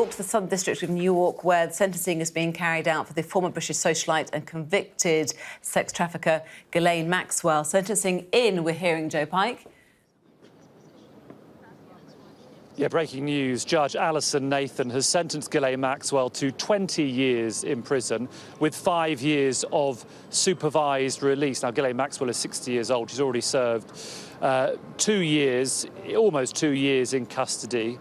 York, to the Southern District of New York, where the sentencing is being carried out for the former British socialite and convicted sex trafficker Ghislaine Maxwell. Sentencing in, we're hearing Joe Pike. Yeah, breaking news. Judge Alison Nathan has sentenced Ghislaine Maxwell to 20 years in prison with 5 years of supervised release. Now, Ghislaine Maxwell is 60 years old. She's already served 2 years, almost 2 years in custody.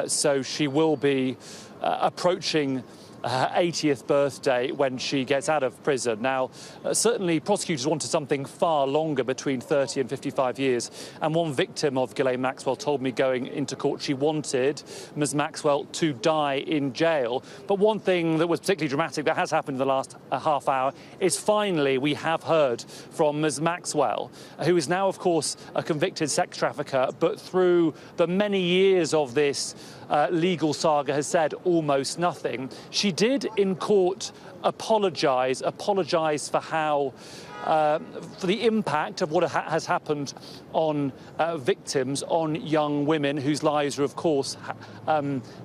So she will be approaching her 80th birthday when she gets out of prison. Now, certainly prosecutors wanted something far longer, between 30 and 55 years. And one victim of Ghislaine Maxwell told me going into court she wanted Ms. Maxwell to die in jail. But one thing that was particularly dramatic that has happened in the last half hour is finally we have heard from Ms. Maxwell, who is now, of course, a convicted sex trafficker, but through the many years of this legal saga has said almost nothing. She did in court apologise for how for the impact of what has happened on victims, on young women whose lives are, of course,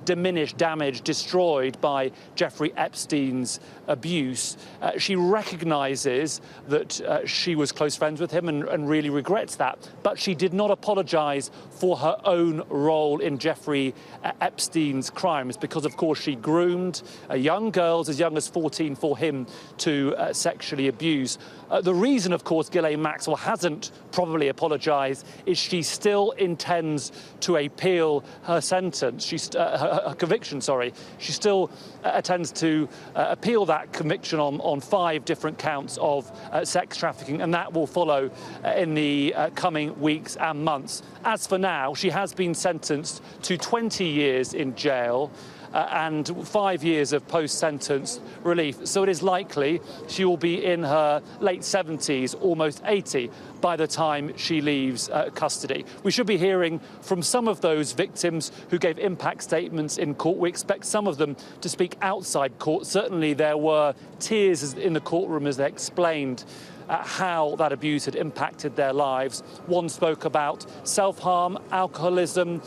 diminished, damaged, destroyed by Jeffrey Epstein's abuse. She recognises that she was close friends with him and really regrets that, but she did not apologise for her own role in Jeffrey Epstein's crimes because, of course, she groomed young girls as young as 14 for him to sexually abuse. The reason, of course, Ghislaine Maxwell hasn't probably apologised is she still intends to appeal her sentence, her conviction, sorry. She still intends to appeal that conviction on 5 different counts of sex trafficking, and that will follow in the coming weeks and months. As for now, she has been sentenced to 20 years in jail and 5 years of post-sentence relief. So it is likely she will be in her late 70s, almost 80, by the time she leaves custody. We should be hearing from some of those victims who gave impact statements in court. We expect some of them to speak outside court. Certainly there were tears in the courtroom as they explained how that abuse had impacted their lives. One spoke about self-harm, alcoholism,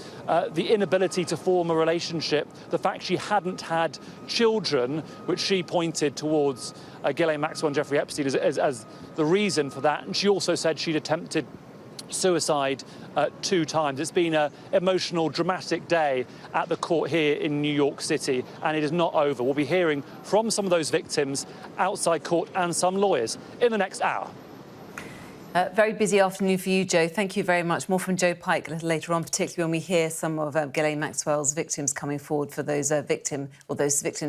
the inability to form a relationship, the fact she hadn't had children, which she pointed towards Ghislaine Maxwell and Jeffrey Epstein as the reason for that. And she also said she'd attempted suicide 2 times. It's been an emotional, dramatic day at the court here in New York City, and it is not over. We'll be hearing from some of those victims outside court and some lawyers in the next hour. Very busy afternoon for you, Joe. Thank you very much. More from Joe Pike a little later on, particularly when we hear some of Ghislaine Maxwell's victims coming forward for those victim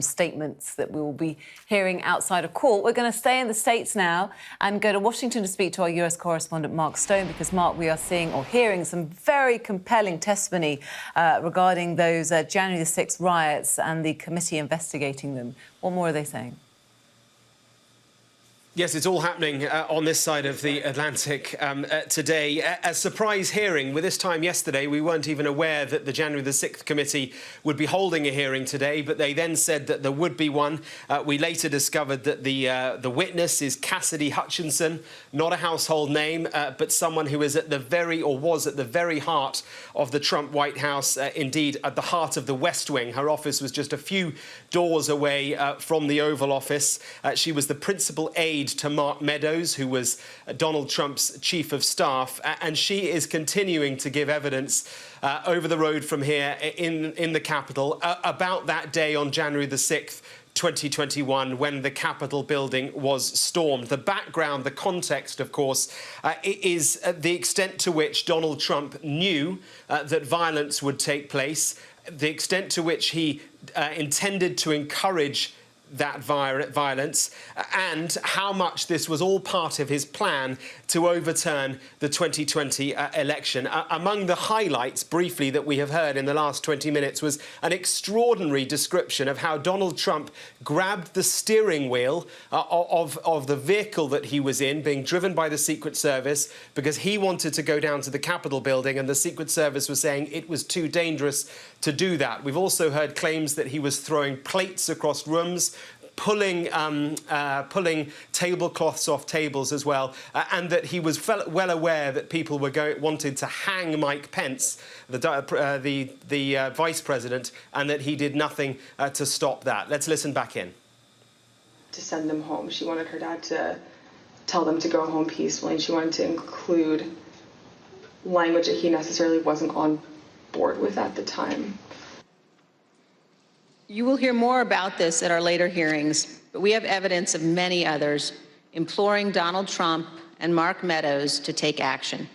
statements that we will be hearing outside of court. We're going to stay in the States now and go to Washington to speak to our US correspondent Mark Stone, because, Mark, we are seeing or hearing some very compelling testimony regarding those January the 6th riots and the committee investigating them. What more are they saying? Yes, it's all happening on this side of the Atlantic today. A surprise hearing. With this time yesterday, we weren't even aware that the January the 6th committee would be holding a hearing today, but they then said that there would be one. We later discovered that the witness is Cassidy Hutchinson, not a household name, but someone who is at the very, or was at the very heart of the Trump White House, indeed at the heart of the West Wing. Her office was just a few doors away from the Oval Office. She was the principal aide to Mark Meadows, who was Donald Trump's chief of staff, and she is continuing to give evidence over the road from here in the Capitol about that day on January the 6th, 2021, when the Capitol building was stormed. The background, the context, of course, is the extent to which Donald Trump knew that violence would take place, the extent to which he intended to encourage that violence, and how much this was all part of his plan to overturn the 2020 election. Among the highlights, briefly, that we have heard in the last 20 minutes was an extraordinary description of how Donald Trump grabbed the steering wheel of the vehicle that he was in, being driven by the Secret Service, because he wanted to go down to the Capitol building, and the Secret Service was saying it was too dangerous to do that. We've also heard claims that he was throwing plates across rooms, pulling tablecloths off tables as well, and that he was well aware that people were wanted to hang Mike Pence, the vice president, and that he did nothing to stop that. Let's listen back in. To send them home. She wanted her dad to tell them to go home peacefully, and she wanted to include language that he necessarily wasn't on board with at the time. You will hear more about this at our later hearings, but we have evidence of many others imploring Donald Trump and Mark Meadows to take action.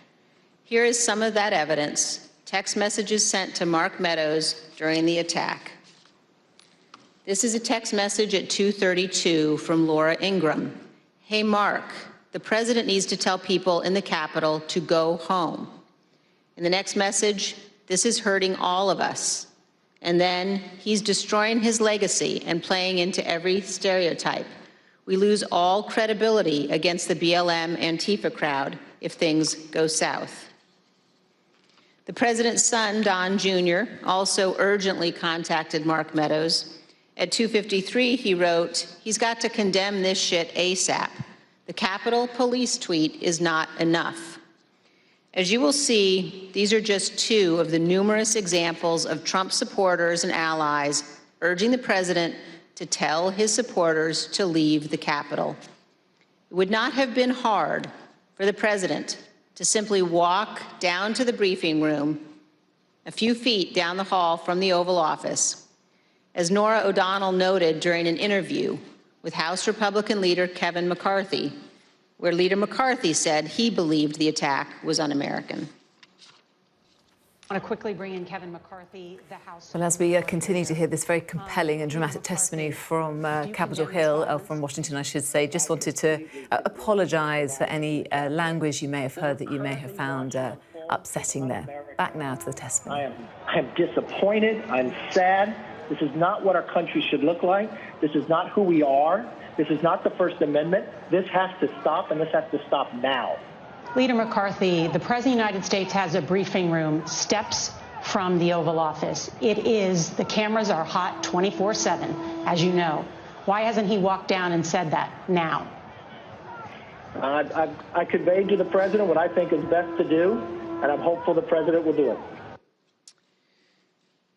Here is some of that evidence, text messages sent to Mark Meadows during the attack. This is a text message at 2:32 from Laura Ingraham. Hey, Mark, the president needs to tell people in the Capitol to go home. In the next message, this is hurting all of us. And then he's destroying his legacy and playing into every stereotype. We lose all credibility against the BLM Antifa crowd if things go south. The president's son, Don Jr., also urgently contacted Mark Meadows. At 2:53, he wrote, he's got to condemn this shit ASAP. The Capitol Police tweet is not enough. As you will see, these are just two of the numerous examples of Trump supporters and allies urging the president to tell his supporters to leave the Capitol. It would not have been hard for the president to simply walk down to the briefing room a few feet down the hall from the Oval Office. As Norah O'Donnell noted during an interview with House Republican leader Kevin McCarthy, where Leader McCarthy said he believed the attack was un-American. I want to quickly bring in Kevin McCarthy, the House. Well, as we continue to hear this very compelling and dramatic testimony from Capitol Hill, from Washington, I should say, just wanted to apologise for any language you may have heard that you may have found upsetting there. Back now to the testimony. I am disappointed. I'm sad. This is not what our country should look like. This is not who we are. This is not the First Amendment. This has to stop, and this has to stop now. Leader McCarthy, the President of the United States has a briefing room steps from the Oval Office. The cameras are hot 24/7, as you know. Why hasn't he walked down and said that now? I conveyed to the president what I think is best to do, and I'm hopeful the president will do it.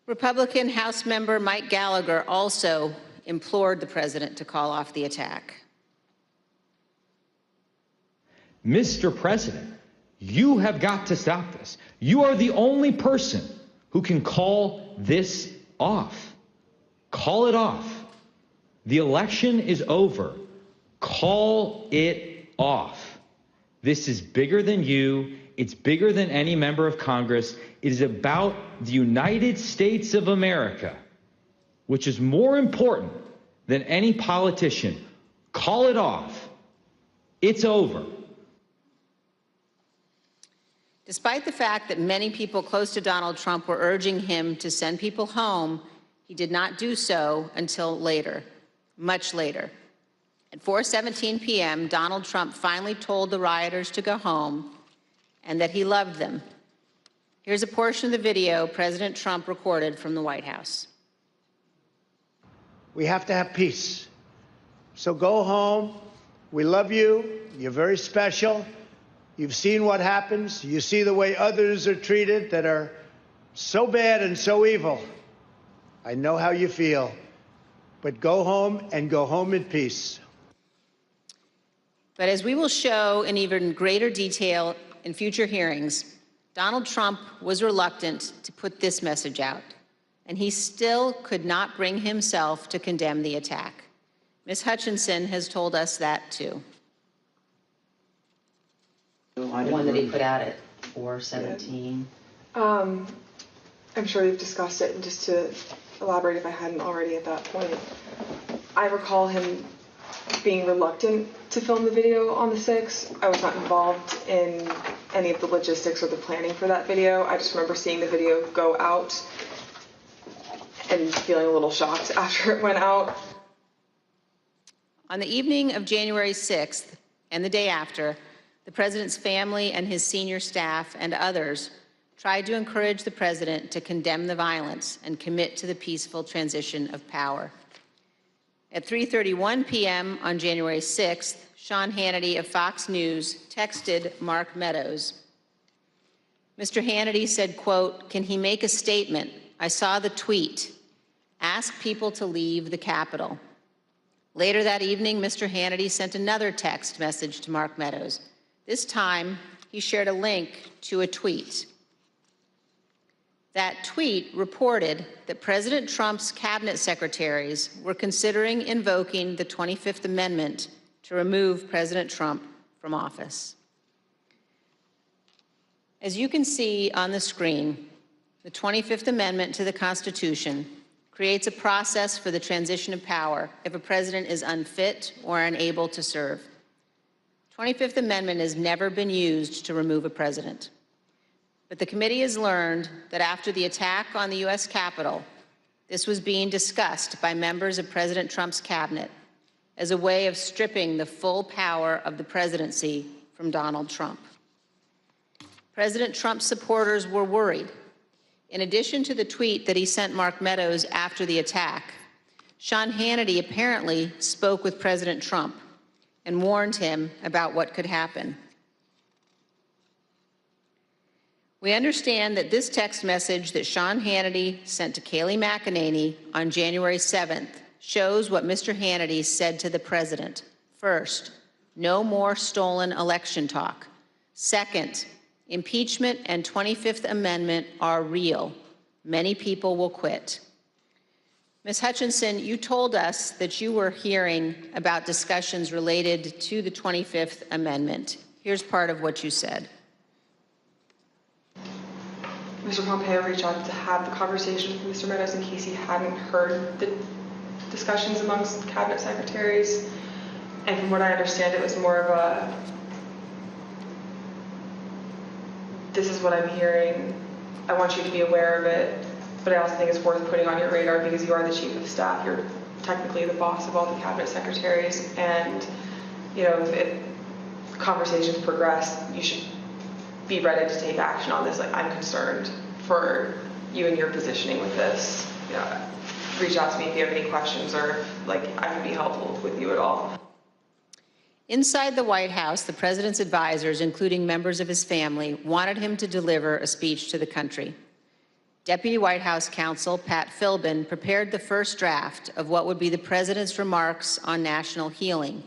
Republican House member Mike Gallagher also implored the president to call off the attack. Mr. President, you have got to stop this. You are the only person who can call this off. Call it off. The election is over. Call it off. This is bigger than you. It's bigger than any member of Congress. It is about the United States of America, which is more important than any politician. Call it off. It's over. Despite the fact that many people close to Donald Trump were urging him to send people home, he did not do so until later, much later. At 4:17 p.m., Donald Trump finally told the rioters to go home and that he loved them. Here's a portion of the video President Trump recorded from the White House. We have to have peace. So go home. We love you. You're very special. You've seen what happens. You see the way others are treated that are so bad and so evil. I know how you feel. But go home and go home in peace. But as we will show in even greater detail in future hearings, Donald Trump was reluctant to put this message out, and he still could not bring himself to condemn the attack. Ms. Hutchinson has told us that too. The one that he put out at 4:17. I'm sure we've discussed it, and just to elaborate if I hadn't already at that point, I recall him being reluctant to film the video on the 6th. I was not involved in any of the logistics or the planning for that video. I just remember seeing the video go out and feeling a little shocked after it went out. On the evening of January 6th and the day after, the president's family and his senior staff and others tried to encourage the president to condemn the violence and commit to the peaceful transition of power. At 3:31 p.m. on January 6th, Sean Hannity of Fox News texted Mark Meadows. Mr. Hannity said, quote, "Can he make a statement? I saw the tweet. Ask people to leave the Capitol." Later that evening, Mr. Hannity sent another text message to Mark Meadows. This time, he shared a link to a tweet. That tweet reported that President Trump's cabinet secretaries were considering invoking the 25th Amendment to remove President Trump from office. As you can see on the screen, the 25th Amendment to the Constitution creates a process for the transition of power if a president is unfit or unable to serve. The 25th Amendment has never been used to remove a president. But the committee has learned that after the attack on the U.S. Capitol, this was being discussed by members of President Trump's cabinet as a way of stripping the full power of the presidency from Donald Trump. President Trump's supporters were worried. In addition to the tweet that he sent Mark Meadows after the attack, Sean Hannity apparently spoke with President Trump and warned him about what could happen. We understand that this text message that Sean Hannity sent to Kayleigh McEnany on January 7th shows what Mr. Hannity said to the president. First, no more stolen election talk. Second, impeachment and 25th Amendment are real. Many people will quit. Ms. Hutchinson, you told us that you were hearing about discussions related to the 25th Amendment. Here's part of what you said. Mr. Pompeo reached out to have the conversation with Mr. Meadows in case he hadn't heard the discussions amongst cabinet secretaries. And from what I understand, it was more of a, this is what I'm hearing, I want you to be aware of it, but I also think it's worth putting on your radar because you are the chief of staff. You're technically the boss of all the cabinet secretaries. And, you know, if conversations progress, you should be ready to take action on this. Like, I'm concerned for you and your positioning with this. You know, reach out to me if you have any questions or, like, I can be helpful with you at all. Inside the White House, the president's advisors, including members of his family, wanted him to deliver a speech to the country. Deputy White House counsel Pat Philbin prepared the first draft of what would be the president's remarks on national healing,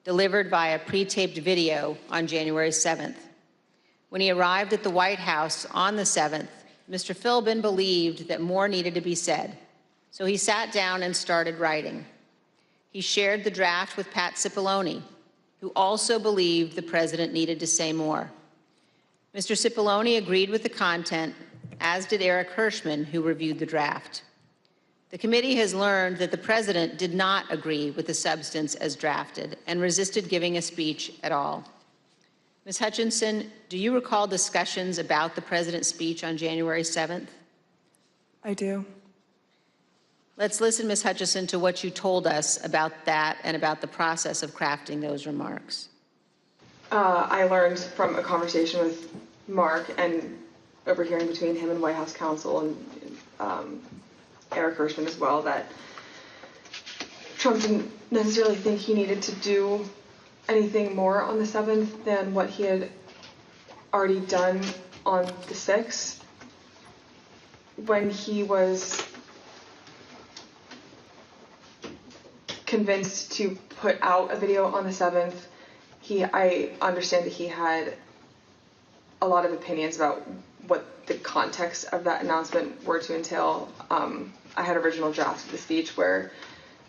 delivered via pre-taped video on January 7th. When he arrived at the White House on the 7th, Mr. Philbin believed that more needed to be said, so he sat down and started writing. He shared the draft with Pat Cipollone, who also believed the president needed to say more. Mr. Cipollone agreed with the content, as did Eric Hirschman, who reviewed the draft. The committee has learned that the president did not agree with the substance as drafted and resisted giving a speech at all. Ms. Hutchinson, do you recall discussions about the president's speech on January 7th? I do. Let's listen, Ms. Hutchinson, to what you told us about that and about the process of crafting those remarks. I learned from a conversation with Mark and overhearing between him and White House counsel and Eric Hirschman as well that Trump didn't necessarily think he needed to do anything more on the 7th than what he had already done on the 6th. When he was convinced to put out a video on the 7th, I understand that he had a lot of opinions about what the context of that announcement were to entail. I had original drafts of the speech where,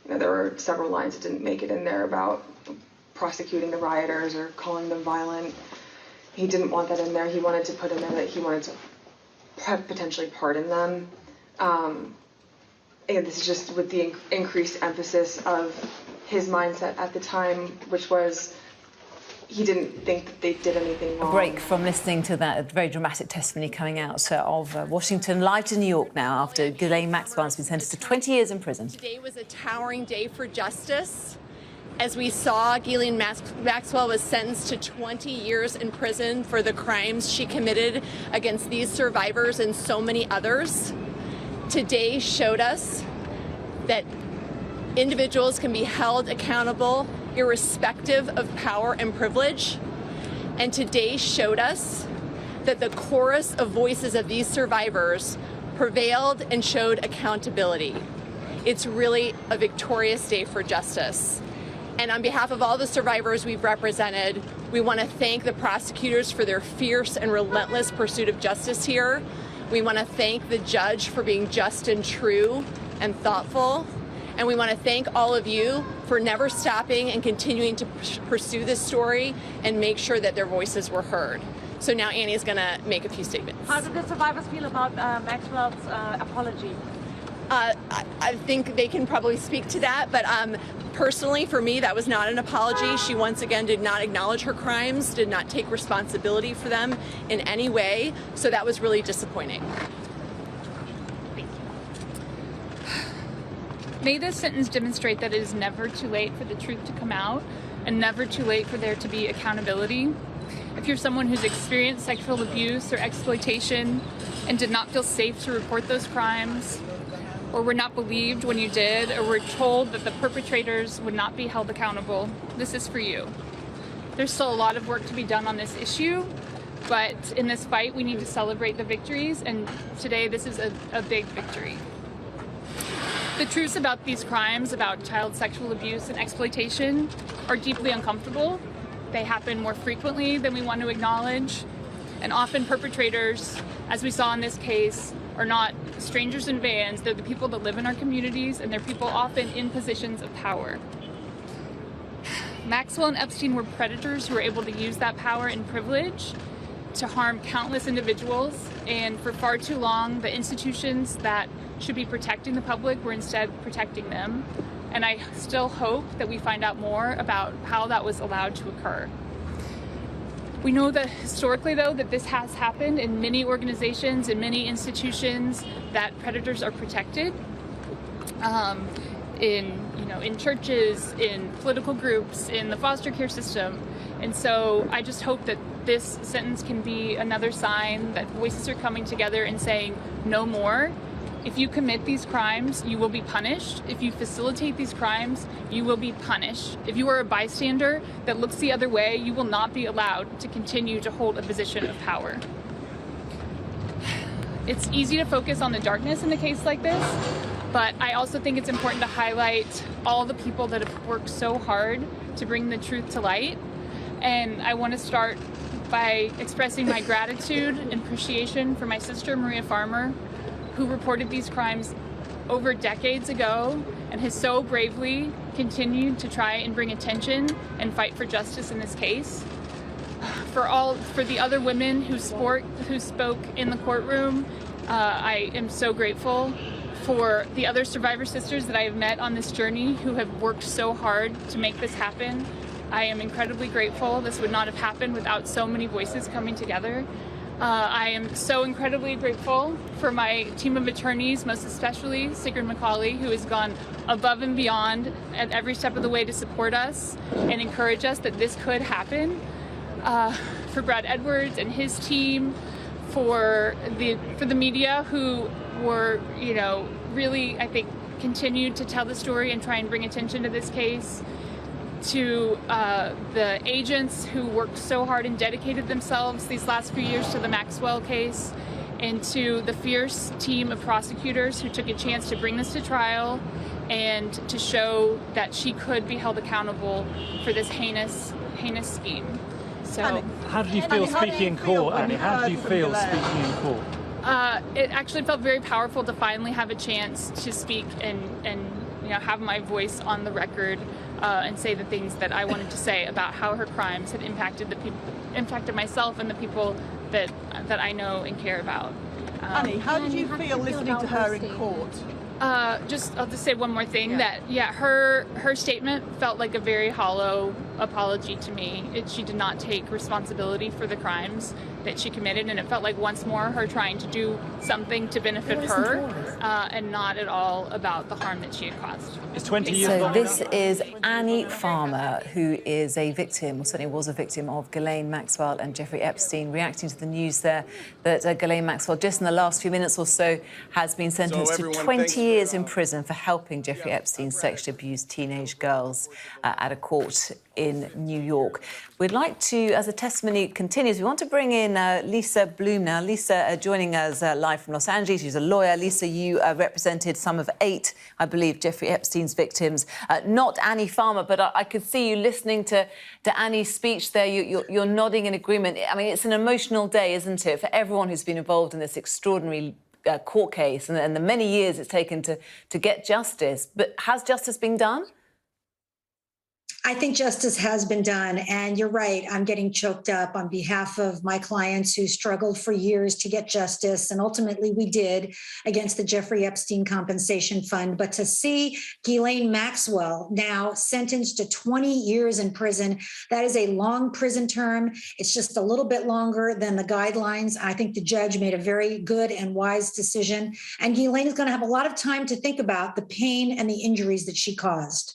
you know, there were several lines that didn't make it in there about prosecuting the rioters or calling them violent. He didn't want that in there. He wanted to put in there that he wanted to potentially pardon them. And this is just with the increased emphasis of his mindset at the time, which was he didn't think that they did anything wrong. A break from listening to that very dramatic testimony coming out of Washington, live to New York now after Ghislaine Maxwell has been sentenced to 20 years in prison. Today was a towering day for justice. As we saw, Ghislaine Maxwell was sentenced to 20 years in prison for the crimes she committed against these survivors and so many others. Today showed us that individuals can be held accountable irrespective of power and privilege. And today showed us that the chorus of voices of these survivors prevailed and showed accountability. It's really a victorious day for justice. And on behalf of all the survivors we've represented, we want to thank the prosecutors for their fierce and relentless pursuit of justice here. We want to thank the judge for being just and true and thoughtful. And we want to thank all of you for never stopping and continuing to pursue this story and make sure that their voices were heard. So now Annie's going to make a few statements. How did the survivors feel about Maxwell's apology? I think they can probably speak to that, but personally, for me, that was not an apology. She once again did not acknowledge her crimes, did not take responsibility for them in any way, so that was really disappointing. May this sentence demonstrate that it is never too late for the truth to come out and never too late for there to be accountability. If you're someone who's experienced sexual abuse or exploitation and did not feel safe to report those crimes, or were not believed when you did, or were told that the perpetrators would not be held accountable, this is for you. There's still a lot of work to be done on this issue, but in this fight we need to celebrate the victories, and today this is a big victory. The truths about these crimes, about child sexual abuse and exploitation, are deeply uncomfortable. They happen more frequently than we want to acknowledge, and often perpetrators, as we saw in this case, are not strangers in vans. They're the people that live in our communities, and they're people often in positions of power. Maxwell and Epstein were predators who were able to use that power and privilege to harm countless individuals, and for far too long, the institutions that should be protecting the public were instead protecting them. And I still hope that we find out more about how that was allowed to occur. We know that historically, though, that this has happened in many organizations and many institutions, that predators are protected in churches, in political groups, in the foster care system. And so I just hope that this sentence can be another sign that voices are coming together and saying no more. If you commit these crimes, you will be punished. If you facilitate these crimes, you will be punished. If you are a bystander that looks the other way, you will not be allowed to continue to hold a position of power. It's easy to focus on the darkness in a case like this, but I also think it's important to highlight all the people that have worked so hard to bring the truth to light. And I want to start by expressing my gratitude and appreciation for my sister, Maria Farmer, who reported these crimes over decades ago and has so bravely continued to try and bring attention and fight for justice in this case. For the other women who spoke in the courtroom, I am so grateful. For the other survivor sisters that I have met on this journey who have worked so hard to make this happen, I am incredibly grateful. This would not have happened without so many voices coming together. I am so incredibly grateful for my team of attorneys, most especially Sigrid McCauley, who has gone above and beyond at every step of the way to support us and encourage us that this could happen. For Brad Edwards and his team, for the media who were, really, I think, continued to tell the story and try and bring attention to this case. To the agents who worked so hard and dedicated themselves these last few years to the Maxwell case, and to the fierce team of prosecutors who took a chance to bring this to trial and to show that she could be held accountable for this heinous scheme. So, how did you feel speaking in court, Annie? How did you feel speaking in court? It actually felt very powerful to finally have a chance to speak and have my voice on the record and say the things that I wanted to say about how her crimes had impacted myself and the people that I know and care about. Annie, how did you feel listening to her in court? I'll just say one more thing. Yeah. Her statement felt like a very hollow apology to me. She did not take responsibility for the crimes that she committed, and it felt like once more her trying to do something to benefit her and not at all about the harm that she had caused. It's 20 years. So this is Annie Farmer, who is a victim, or certainly was a victim, of Ghislaine Maxwell and Jeffrey Epstein, reacting to the news there that Ghislaine Maxwell, just in the last few minutes or so, has been sentenced to 20 years in prison for helping Jeffrey Epstein sexually abuse teenage girls at a court in New York. We'd like to, as the testimony continues, we want to bring in Lisa Bloom now. Lisa joining us live from Los Angeles. She's a lawyer. Lisa, you represented some of 8, I believe, Jeffrey Epstein's victims. Not Annie Farmer, but I could see you listening to Annie's speech there. You're nodding in agreement. I mean, it's an emotional day, isn't it, for everyone who's been involved in this extraordinary court case and the many years it's taken to get justice. But has justice been done? I think justice has been done, and you're right. I'm getting choked up on behalf of my clients who struggled for years to get justice, and ultimately we did against the Jeffrey Epstein Compensation Fund. But to see Ghislaine Maxwell now sentenced to 20 years in prison, that is a long prison term. It's just a little bit longer than the guidelines. I think the judge made a very good and wise decision, and Ghislaine is going to have a lot of time to think about the pain and the injuries that she caused.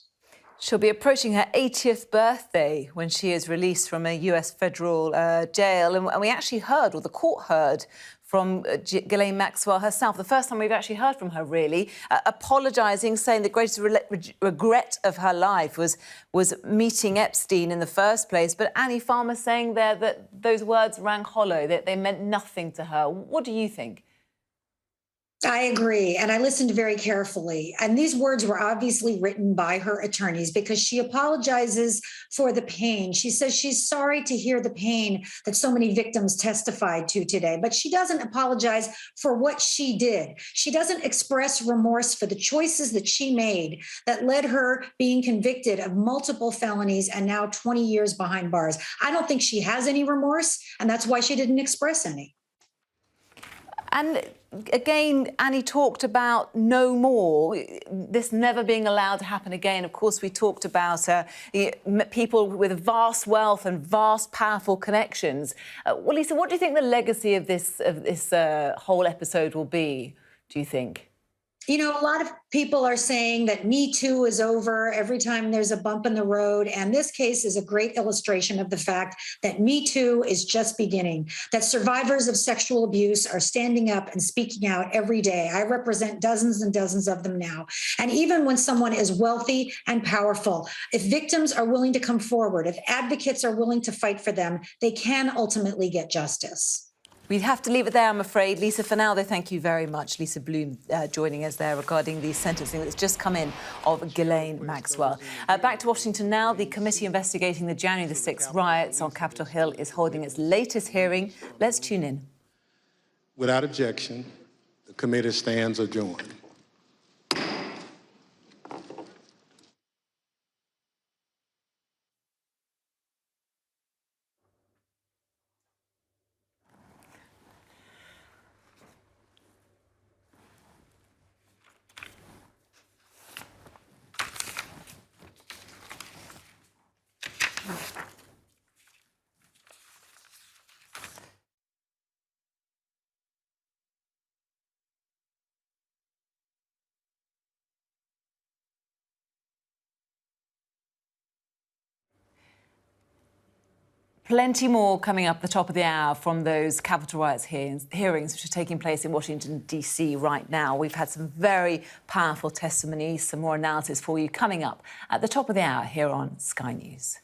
She'll be approaching her 80th birthday when she is released from a US federal jail. And we actually heard, or the court heard, from Ghislaine Maxwell herself. The first time we've actually heard from her, really, apologising, saying the greatest regret of her life was meeting Epstein in the first place. But Annie Farmer saying there that those words rang hollow, that they meant nothing to her. What do you think? I agree. And I listened very carefully. And these words were obviously written by her attorneys because she apologizes for the pain. She says she's sorry to hear the pain that so many victims testified to today, but she doesn't apologize for what she did. She doesn't express remorse for the choices that she made that led her being convicted of multiple felonies and now 20 years behind bars. I don't think she has any remorse, and that's why she didn't express any. And again, Annie talked about no more, this never being allowed to happen again. Of course, we talked about people with vast wealth and vast, powerful connections. Well, Lisa, what do you think the legacy of this whole episode will be, do you think? You know, a lot of people are saying that Me Too is over every time there's a bump in the road. And this case is a great illustration of the fact that Me Too is just beginning, that survivors of sexual abuse are standing up and speaking out every day. I represent dozens and dozens of them now. And even when someone is wealthy and powerful, if victims are willing to come forward, if advocates are willing to fight for them, they can ultimately get justice. We'd have to leave it there, I'm afraid. Lisa, for now, though, thank you very much. Lisa Bloom joining us there regarding the sentencing that's just come in of Ghislaine Maxwell. Back to Washington now. The committee investigating the January the 6th riots on Capitol Hill is holding its latest hearing. Let's tune in. Without objection, the committee stands adjourned. Plenty more coming up at the top of the hour from those Capitol riots hearings which are taking place in Washington, D.C. right now. We've had some very powerful testimonies, some more analysis for you coming up at the top of the hour here on Sky News.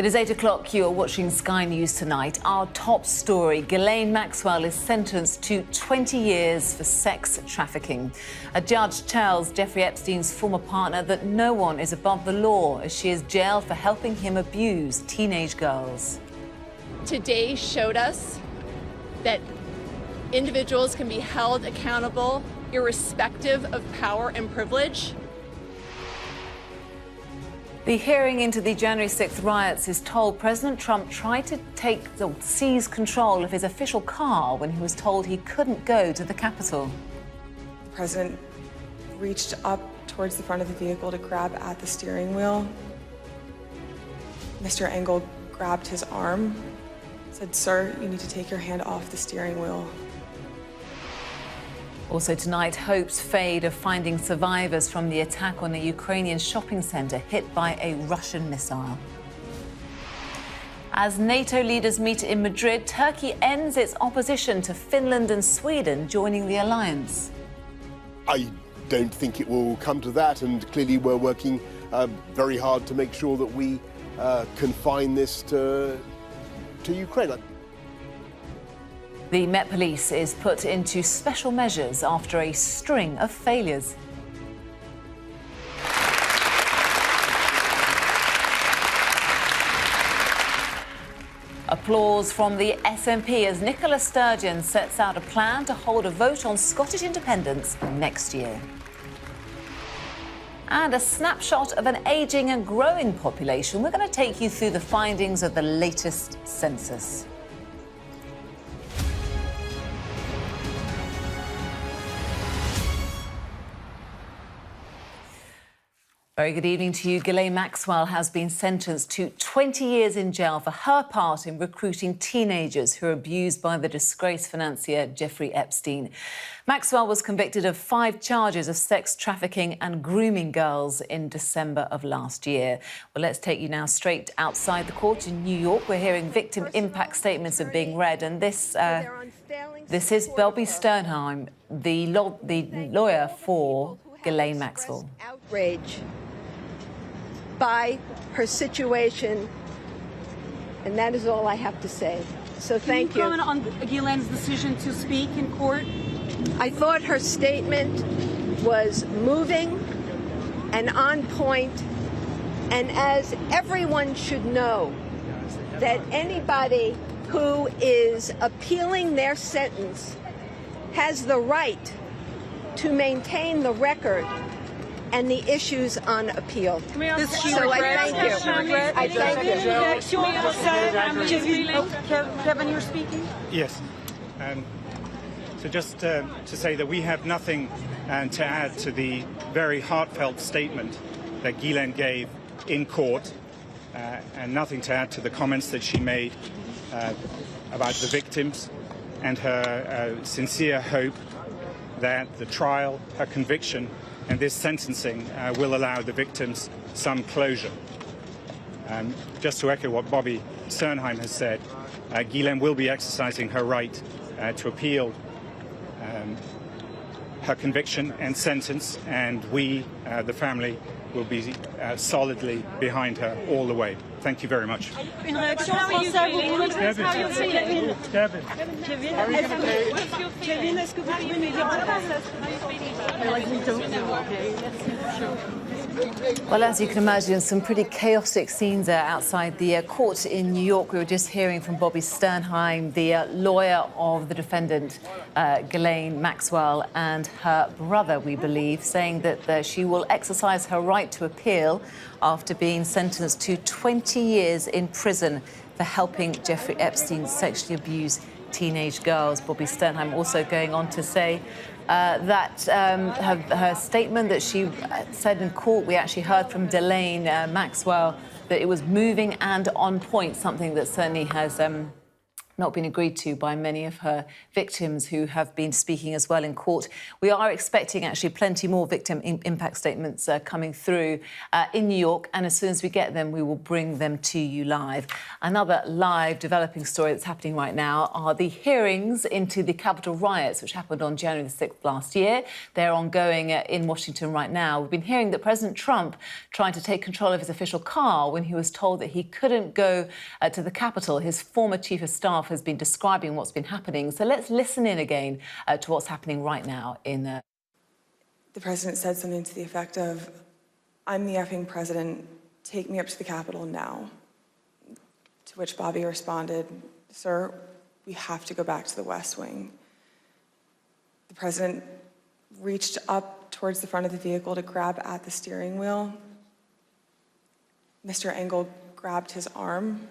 It is 8 o'clock. You are watching Sky News Tonight. Our top story, Ghislaine Maxwell is sentenced to 20 years for sex trafficking. A judge tells Jeffrey Epstein's former partner that no one is above the law as she is jailed for helping him abuse teenage girls. Today showed us that individuals can be held accountable irrespective of power and privilege. The hearing into the January 6th riots is told President Trump tried to seize control of his official car when he was told he couldn't go to the Capitol. The president reached up towards the front of the vehicle to grab at the steering wheel. Mr. Engel grabbed his arm, said, "Sir, you need to take your hand off the steering wheel." Also tonight, hopes fade of finding survivors from the attack on a Ukrainian shopping centre hit by a Russian missile. As NATO leaders meet in Madrid, Turkey ends its opposition to Finland and Sweden joining the alliance. I don't think it will come to that, and clearly we're working very hard to make sure that we confine this to Ukraine. The Met Police is put into special measures after a string of failures. Applause from the SNP as Nicola Sturgeon sets out a plan to hold a vote on Scottish independence next year. And a snapshot of an ageing and growing population. We're going to take you through the findings of the latest census. Very good evening to you. Ghislaine Maxwell has been sentenced to 20 years in jail for her part in recruiting teenagers who were abused by the disgraced financier Jeffrey Epstein. Maxwell was convicted of 5 charges of sex trafficking and grooming girls in December of last year. Well, let's take you now straight outside the court in New York. We're hearing victim impact statements are being read, and this is Bobby Sternheim, the lawyer for Ghislaine Maxwell. Outrage by her situation, and that is all I have to say. So thank you. Can you comment on Ghislaine's decision to speak in court? I thought her statement was moving and on point, and as everyone should know, that anybody who is appealing their sentence has the right to maintain the record and the issues on appeal. So I thank you. I thank you. Kevin, you're speaking? Yes. So just to say that we have nothing to add to the very heartfelt statement that Ghislaine gave in court, and nothing to add to the comments that she made about the victims and her sincere hope that the trial, her conviction, and this sentencing will allow the victims some closure. Just to echo what Bobby Sternheim has said, Ghislaine will be exercising her right to appeal her conviction and sentence, and we, the family, will be solidly behind her all the way. Thank you very much. Une réaction française, vous voulez Kevin, est-ce que vous pouvez nous dire Well, as you can imagine, some pretty chaotic scenes outside the court in New York. We were just hearing from Bobby Sternheim, the lawyer of the defendant, Ghislaine Maxwell, and her brother, we believe, saying that she will exercise her right to appeal after being sentenced to 20 years in prison for helping Jeffrey Epstein sexually abuse teenage girls. Bobby Sternheim also going on to say that her statement that she said in court, we actually heard from Ghislaine Maxwell, that it was moving and on point, something that certainly has not been agreed to by many of her victims who have been speaking as well in court. We are expecting actually plenty more victim impact statements coming through in New York, and as soon as we get them, we will bring them to you live. Another live developing story that's happening right now are the hearings into the Capitol riots, which happened on January the 6th last year. They're ongoing in Washington right now. We've been hearing that President Trump tried to take control of his official car when he was told that he couldn't go to the Capitol. His former chief of staff has been describing what's been happening. So let's listen in again to what's happening right now in The president said something to the effect of, "I'm the effing president, take me up to the Capitol now." To which Bobby responded, "Sir, we have to go back to the West Wing." The president reached up towards the front of the vehicle to grab at the steering wheel. Mr. Engel grabbed his arm,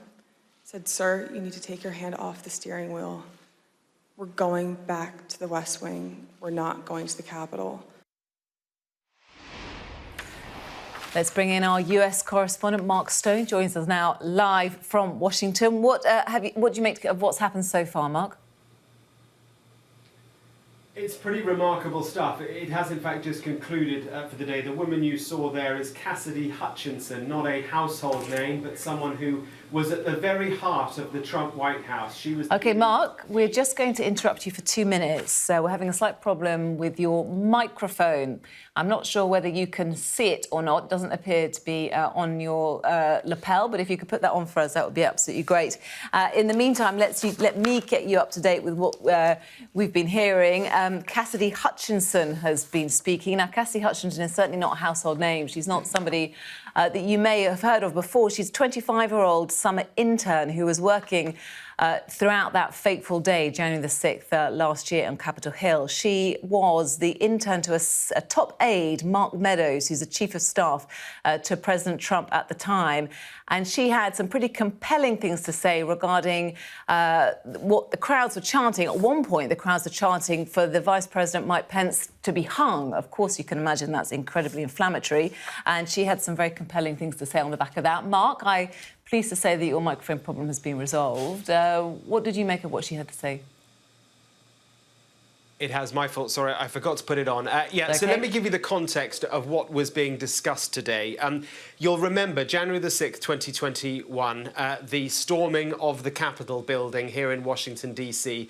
said, "Sir, you need to take your hand off the steering wheel. We're going back to the West Wing. We're not going to the Capitol." Let's bring in our US correspondent, Mark Stone, joins us now live from Washington. What do you make of what's happened so far, Mark? It's pretty remarkable stuff. It has, in fact, just concluded for the day. The woman you saw there is Cassidy Hutchinson, not a household name, but someone who was at the very heart of the Trump White House. She was... OK, Mark, we're just going to interrupt you for 2 minutes. We're having a slight problem with your microphone. I'm not sure whether you can see it or not. It doesn't appear to be on your lapel, but if you could put that on for us, that would be absolutely great. In the meantime, let me get you up to date with what we've been hearing. Cassidy Hutchinson has been speaking. Now, Cassidy Hutchinson is certainly not a household name. She's not somebody that you may have heard of before. She's a 25-year-old summer intern who was working throughout that fateful day, January the 6th last year on Capitol Hill. She was the intern to a top aide, Mark Meadows, who's the chief of staff to President Trump at the time. And she had some pretty compelling things to say regarding what the crowds were chanting. At one point, the crowds were chanting for the Vice President Mike Pence to be hung. Of course, you can imagine that's incredibly inflammatory. And she had some very compelling things to say on the back of that. Mark, I'm pleased to say that your microphone problem has been resolved. What did you make of what she had to say? It has, my fault, sorry, I forgot to put it on. So let me give you the context of what was being discussed today. You'll remember January the 6th, 2021, the storming of the Capitol building here in Washington, D.C.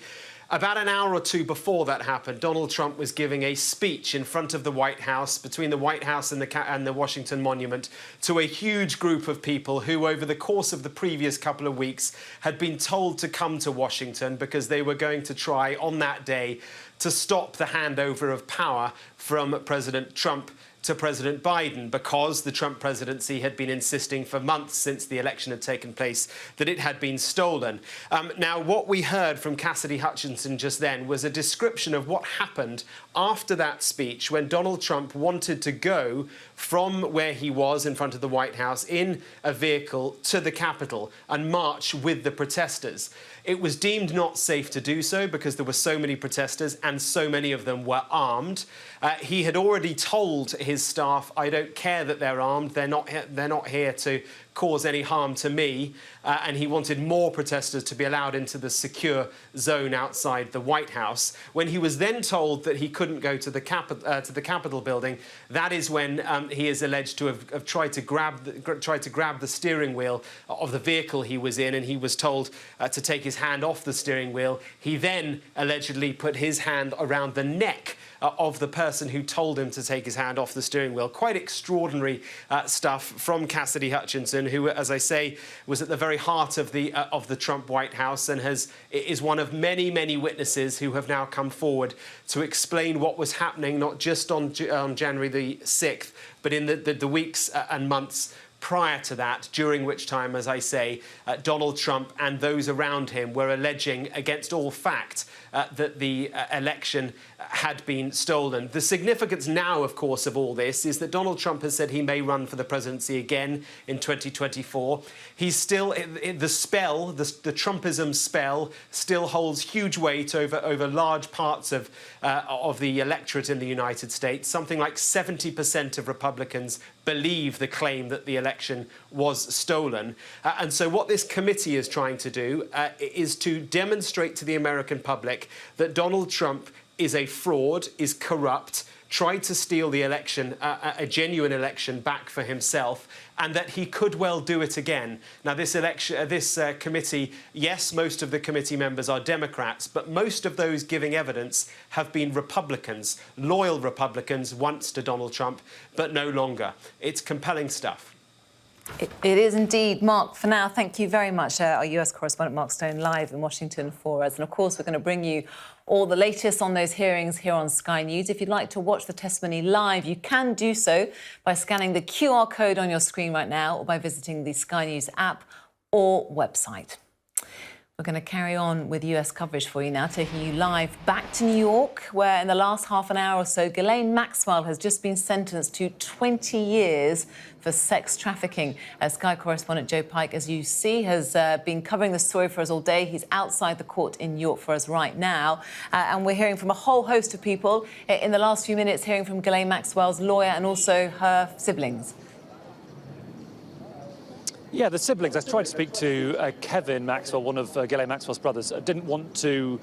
About an hour or two before that happened, Donald Trump was giving a speech in front of the White House, between the White House and the Washington Monument, to a huge group of people who, over the course of the previous couple of weeks, had been told to come to Washington because they were going to try, on that day, to stop the handover of power from President Trump to President Biden, because the Trump presidency had been insisting for months since the election had taken place that it had been stolen. Now, what we heard from Cassidy Hutchinson just then was a description of what happened after that speech when Donald Trump wanted to go from where he was in front of the White House in a vehicle to the Capitol and march with the protesters. It was deemed not safe to do so because there were so many protesters and so many of them were armed. He had already told his staff, "I don't care that they're armed. They're not here to cause any harm to me." And he wanted more protesters to be allowed into the secure zone outside the White House. When he was then told that he couldn't go to the Capitol building, that is when he is alleged to have tried to grab the steering wheel of the vehicle he was in, and he was told to take his hand off the steering wheel. He then allegedly put his hand around the neck of the person who told him to take his hand off the steering wheel. Quite extraordinary stuff from Cassidy Hutchinson, who, as I say, was at the very heart of the Trump White House and is one of many, many witnesses who have now come forward to explain what was happening, not just on January the 6th, but in the weeks and months prior to that, during which time, as I say, Donald Trump and those around him were alleging against all fact that the election had been stolen. The significance now, of course, of all this is that Donald Trump has said he may run for the presidency again in 2024. He's still, the spell, the Trumpism spell, still holds huge weight over large parts of the electorate in the United States. Something like 70% of Republicans believe the claim that the election was stolen. And so what this committee is trying to do is to demonstrate to the American public that Donald Trump is a fraud, is corrupt, tried to steal the election, a genuine election, back for himself, and that he could well do it again. Now, this committee, yes, most of the committee members are Democrats, but most of those giving evidence have been Republicans, loyal Republicans once to Donald Trump, but no longer. It's compelling stuff. It is indeed. Mark, for now, thank you very much. Our US correspondent Mark Stone live in Washington for us. And of course, we're going to bring you all the latest on those hearings here on Sky News. If you'd like to watch the testimony live, you can do so by scanning the QR code on your screen right now or by visiting the Sky News app or website. We're going to carry on with US coverage for you now, taking you live back to New York, where in the last half an hour or so, Ghislaine Maxwell has just been sentenced to 20 years for sex trafficking. Sky correspondent Joe Pike, as you see, has been covering the story for us all day. He's outside the court in New York for us right now. And we're hearing from a whole host of people in the last few minutes, hearing from Ghislaine Maxwell's lawyer and also her siblings. Yeah, the siblings. I tried to speak to Kevin Maxwell, one of Ghislaine Maxwell's brothers. Didn't want to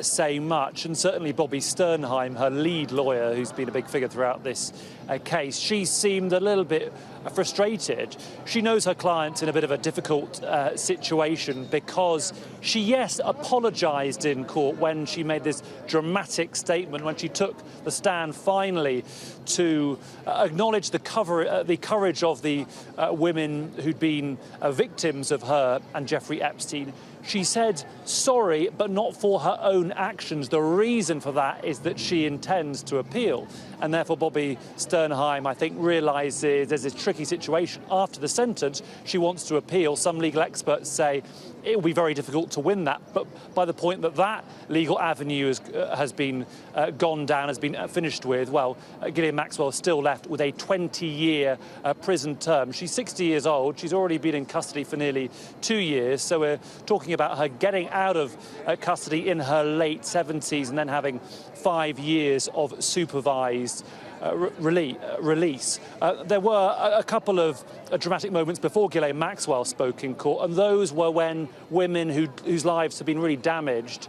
say much. And certainly Bobby Sternheim, her lead lawyer, who's been a big figure throughout this case, she seemed a little bit frustrated. She knows her client's in a bit of a difficult situation because she, yes, apologised in court when she made this dramatic statement, when she took the stand finally to acknowledge the courage of the women who'd been victims of her and Jeffrey Epstein. She said sorry, but not for her own actions. The reason for that is that she intends to appeal. And therefore, Bobby Sternheim, I think, realises there's this tricky situation. After the sentence, she wants to appeal. Some legal experts say it will be very difficult to win that. But by the point that that legal avenue has been gone down, has been finished with, well, Ghislaine Maxwell is still left with a 20-year prison term. She's 60 years old. She's already been in custody for nearly 2 years. So we're talking about her getting out of custody in her late 70s and then having 5 years of supervised release. There were a couple of dramatic moments before Ghislaine Maxwell spoke in court, and those were when women whose lives have been really damaged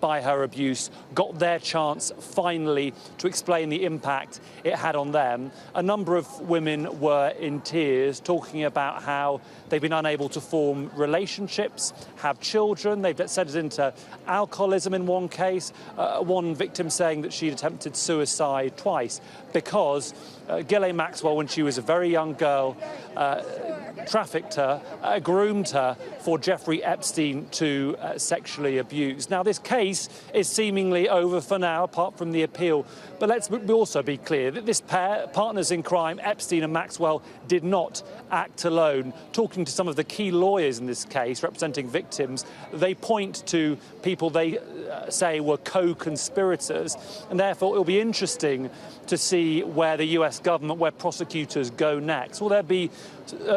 by her abuse got their chance finally to explain the impact it had on them. A number of women were in tears, talking about how they've been unable to form relationships, have children. They've descended into alcoholism in one case, one victim saying that she'd attempted suicide twice because Ghislaine Maxwell, when she was a very young girl, trafficked her, groomed her for Jeffrey Epstein to sexually abuse. Now, this case is seemingly over for now, apart from the appeal. But let's also be clear that this pair, partners in crime, Epstein and Maxwell, did not act alone. Talking to some of the key lawyers in this case, representing victims, they point to people they say were co-conspirators. And therefore, it'll be interesting to see where the US government, where prosecutors go next. Will there be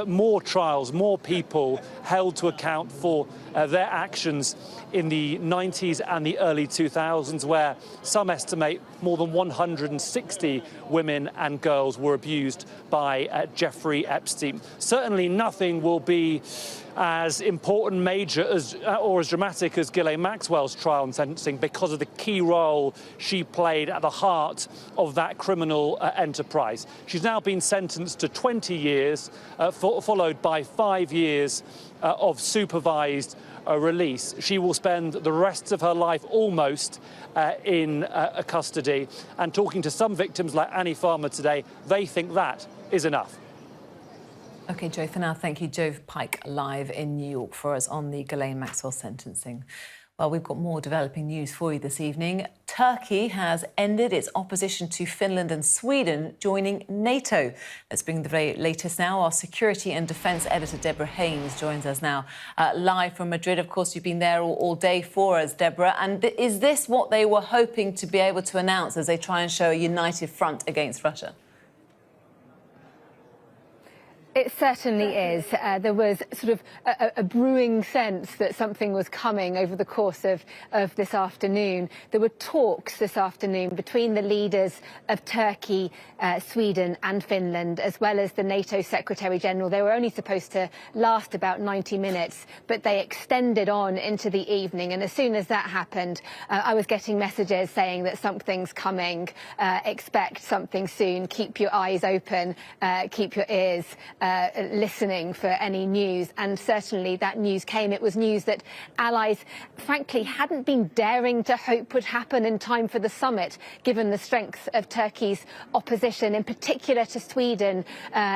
more trials, more people held to account for their actions in the 90s and the early 2000s, where some estimate more than 160 women and girls were abused by Jeffrey Epstein? Certainly nothing will be as important, major, or as dramatic as Ghislaine Maxwell's trial and sentencing because of the key role she played at the heart of that criminal enterprise. She's now been sentenced to 20 years, followed by 5 years of supervised release. She will spend the rest of her life almost in custody. And talking to some victims like Annie Farmer today, they think that is enough. OK, Joe, for now, thank you. Joe Pike live in New York for us on the Ghislaine Maxwell sentencing. Well, we've got more developing news for you this evening. Turkey has ended its opposition to Finland and Sweden joining NATO. Let's bring the very latest now. Our security and defence editor, Deborah Haynes, joins us now live from Madrid. Of course, you've been there all day for us, Deborah. And is this what they were hoping to be able to announce as they try and show a united front against Russia? It certainly is. There was sort of a brewing sense that something was coming over the course of this afternoon. There were talks this afternoon between the leaders of Turkey, Sweden and Finland, as well as the NATO Secretary-General. They were only supposed to last about 90 minutes, but they extended on into the evening. And as soon as that happened, I was getting messages saying that something's coming, expect something soon, keep your eyes open, keep your ears listening for any news. And certainly that news came. It was news that allies, frankly, hadn't been daring to hope would happen in time for the summit, given the strength of Turkey's opposition, in particular to Sweden,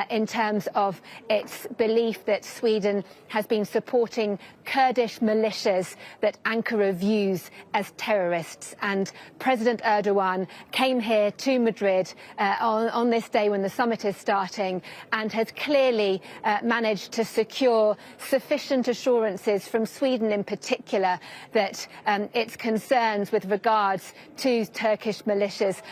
in terms of its belief that Sweden has been supporting Kurdish militias that Ankara views as terrorists. And President Erdogan came here to Madrid on this day when the summit is starting and has clearly managed to secure sufficient assurances from Sweden in particular that its concerns with regards to Turkish militias